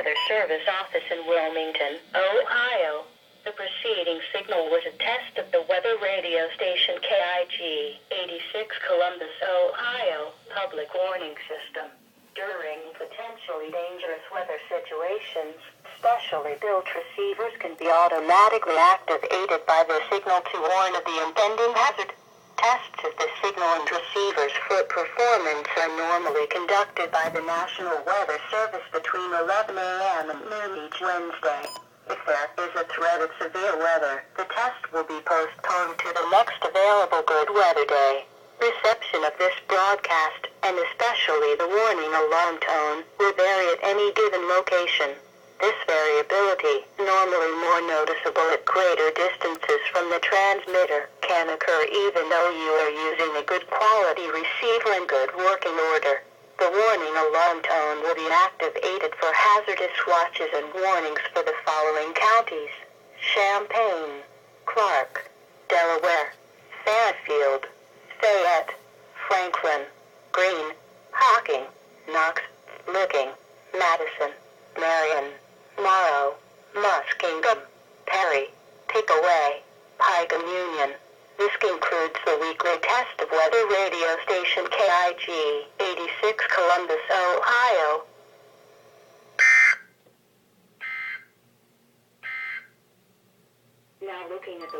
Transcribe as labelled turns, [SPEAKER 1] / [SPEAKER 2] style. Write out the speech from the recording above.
[SPEAKER 1] Weather Service office in Wilmington, Ohio. The preceding signal was a test of the weather radio station KIG86 Columbus, Ohio, public warning system. During potentially dangerous weather situations, specially built receivers can be automatically activated by the signal to warn of the impending hazard. Tests of the signal and receiver's foot performance are normally conducted by the National Weather Service between 11 a.m. and noon each Wednesday. If there is a threat of severe weather, the test will be postponed to the next available good weather day. Reception of this broadcast, and especially the warning alarm tone, will vary at any given location. This variability, normally more noticeable at greater distances from the transmitter, can occur even though you are using a good quality receiver in good working order. The warning alarm tone will be activated for hazardous watches and warnings for the following counties: Champaign, Clark, Delaware, Fairfield, Fayette, Franklin, Greene, Hocking, Knox, Licking, Madison, Marion, Morrow, Muskingum, Perry, Pickaway, Pike and Union. This concludes the weekly test of weather radio station KIG86 Columbus, Ohio. Now looking at the